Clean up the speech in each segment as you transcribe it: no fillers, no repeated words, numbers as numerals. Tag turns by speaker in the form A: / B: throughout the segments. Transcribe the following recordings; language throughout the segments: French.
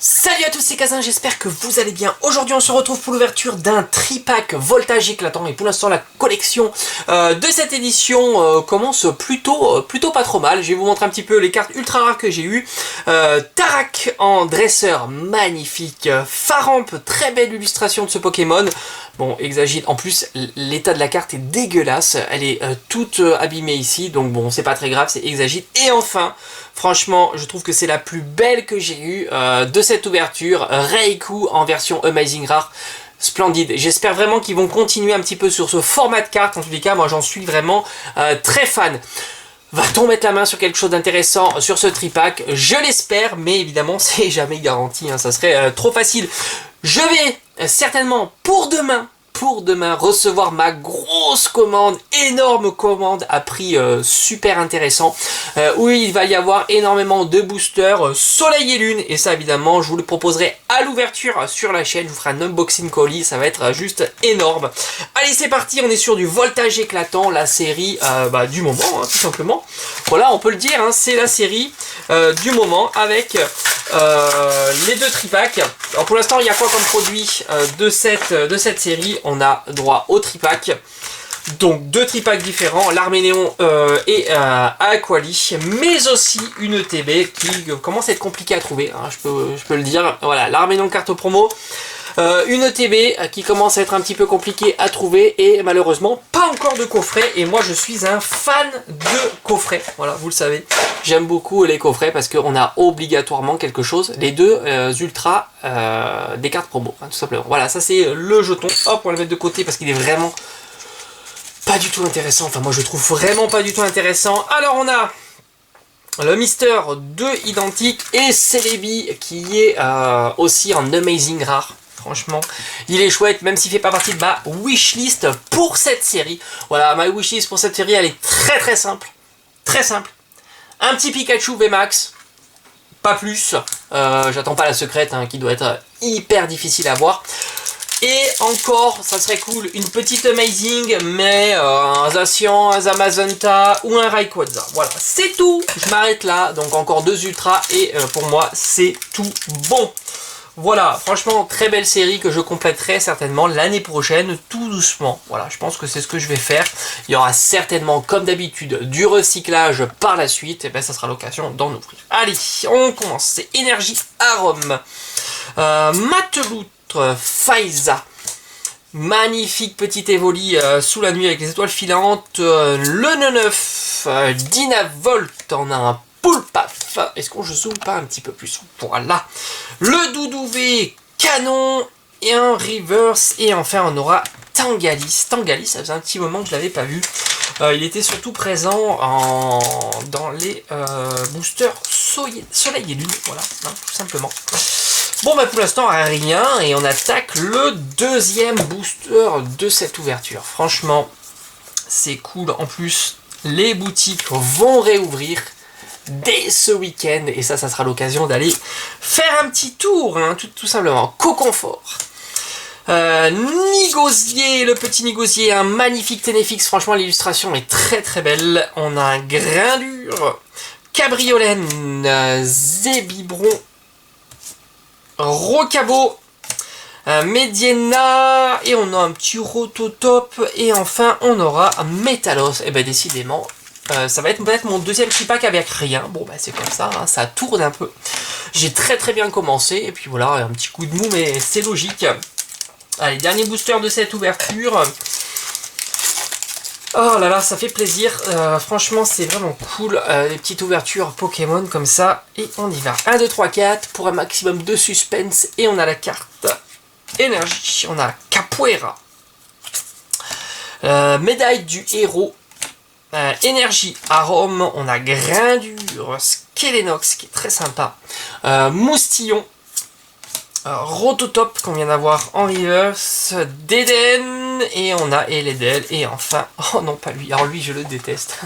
A: Salut à tous, c'est Kazin, j'espère que vous allez bien. Aujourd'hui on se retrouve pour l'ouverture d'un tripack voltage éclatant et pour l'instant la collection de cette édition commence plutôt pas trop mal. Je vais vous montrer un petit peu les cartes ultra rares que j'ai eues. Tarak en dresseur, magnifique. Faramp, très belle illustration de ce Pokémon. Bon, Exagite, en plus l'état de la carte est dégueulasse, elle est toute abîmée ici, donc bon c'est pas très grave, c'est Exagite. Et enfin, franchement je trouve que c'est la plus belle que j'ai eue de cette ouverture, Raikou en version Amazing Rare. Splendide, j'espère vraiment qu'ils vont continuer un petit peu sur ce format de carte. En tous les cas moi j'en suis vraiment très fan. Va-t-on mettre la main sur quelque chose d'intéressant sur ce tripack? Je l'espère, mais évidemment c'est jamais garanti, hein, ça serait trop facile. Je vais certainement pour demain recevoir ma grosse commande, énorme commande à prix super intéressant, où il va y avoir énormément de boosters Soleil et Lune, et ça évidemment je vous le proposerai à l'ouverture sur la chaîne. Je vous ferai un unboxing colis, ça va être juste énorme. Allez, c'est parti, on est sur du voltage éclatant, la série du moment, hein, tout simplement. Voilà, on peut le dire, hein, c'est la série du moment avec les deux tripacks. Alors pour l'instant il y a quoi comme produit de cette série? On a droit au tripack, donc deux tripacks différents, l'Arménéon et Aquali, mais aussi une ETB qui commence à être compliquée à trouver, hein, je peux le dire. Voilà, l'Arménéon carte promo, une ETB qui commence à être un petit peu compliquée à trouver et malheureusement pas encore de coffret, et moi je suis un fan de coffrets, voilà, vous le savez, j'aime beaucoup les coffrets parce qu'on a obligatoirement quelque chose, les deux ultras des cartes promo, hein, tout simplement. Voilà, ça c'est le jeton, hop, on va le mettre de côté parce qu'il est vraiment pas du tout intéressant, enfin moi je trouve vraiment pas du tout intéressant. Alors on a le Mister 2 identique et Celebi qui est aussi en Amazing Rare. Franchement, il est chouette, même s'il fait pas partie de ma wishlist pour cette série. Voilà, ma wishlist pour cette série, elle est très simple. Très simple. Un petit Pikachu VMAX, pas plus. J'attends pas la secrète, hein, qui doit être hyper difficile à voir. Et encore, ça serait cool, une petite Amazing, mais un Zacian, un Zamazenta ou un Rayquaza. Voilà, c'est tout. Je m'arrête là, donc encore deux ultras et pour moi, c'est tout bon. Voilà, franchement, très belle série que je compléterai certainement l'année prochaine, tout doucement. Voilà, je pense que c'est ce que je vais faire. Il y aura certainement, comme d'habitude, du recyclage par la suite. Et bien, ça sera l'occasion d'en ouvrir. Allez, on commence. C'est Énergie Arôme. Mateloutre Faiza. Magnifique petit évoli sous la nuit avec les étoiles filantes. Le 9 Dynavolt en a un Poulpaf. Est-ce qu'on je zoome pas un petit peu plus? Voilà. Le Doudouvé Canon et un Reverse. Et enfin on aura Tangalis. Tangalis, ça faisait un petit moment que je l'avais pas vu. Il était surtout présent dans les boosters Soleil et Lune. Voilà, hein, tout simplement. Bon bah pour l'instant rien, et on attaque le deuxième booster de cette ouverture. Franchement c'est cool, en plus les boutiques vont réouvrir dès ce week-end, et ça sera l'occasion d'aller faire un petit tour, hein, tout simplement. Coconfort. Nigosier, le petit Nigosier, un magnifique Ténéfix, franchement l'illustration est très belle. On a un Grindure, Cabriolène, Zébibron, Rocabo, Mediena, et on a un petit Rototop, et enfin on aura Métalos. Et ben décidément, ça va être peut-être mon deuxième tripack avec rien. Bon bah c'est comme ça, hein, ça tourne un peu. J'ai très bien commencé, et puis voilà, un petit coup de mou, mais c'est logique. Allez, dernier booster de cette ouverture. Oh là là, ça fait plaisir. Franchement, c'est vraiment cool. Les petites ouvertures Pokémon comme ça. Et on y va. 1, 2, 3, 4 pour un maximum de suspense. Et on a la carte Énergie. On a Capoeira. Médaille du héros. Énergie Arôme. On a Grindure. Skelenox qui est très sympa. Moustillon. Rototop qu'on vient d'avoir en reverse, Déden, et on a Eledel, et enfin, oh non pas lui, alors lui je le déteste,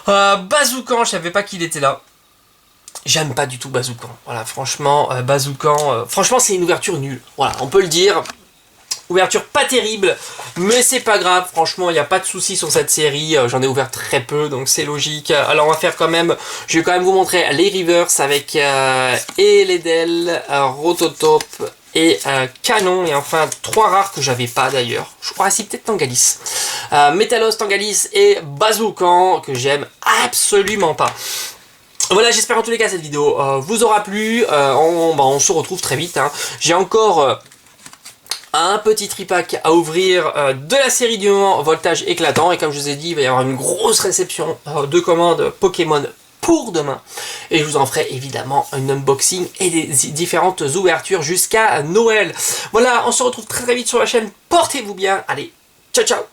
A: Bazoukan, je savais pas qu'il était là, j'aime pas du tout Bazoukan, voilà franchement, Bazoukan, franchement c'est une ouverture nulle, voilà on peut le dire, Ouverture pas terrible, mais c'est pas grave, franchement il n'y a pas de souci sur cette série, j'en ai ouvert très peu donc c'est logique. Alors on va faire quand même, je vais quand même vous montrer les reverse avec Eledel, Rototope et Canon, et enfin 3 rares que j'avais pas d'ailleurs, je crois si peut-être Tangalis, Metalos, Tangalis et Bazookan que j'aime absolument pas. Voilà, j'espère en tous les cas cette vidéo vous aura plu, on se retrouve très vite, hein. J'ai encore un petit tripack à ouvrir de la série du moment Voltage éclatant, et comme je vous ai dit il va y avoir une grosse réception de commandes Pokémon pour demain, et je vous en ferai évidemment un unboxing et des différentes ouvertures jusqu'à Noël. Voilà, on se retrouve très vite sur la chaîne, portez-vous bien, allez, ciao ciao.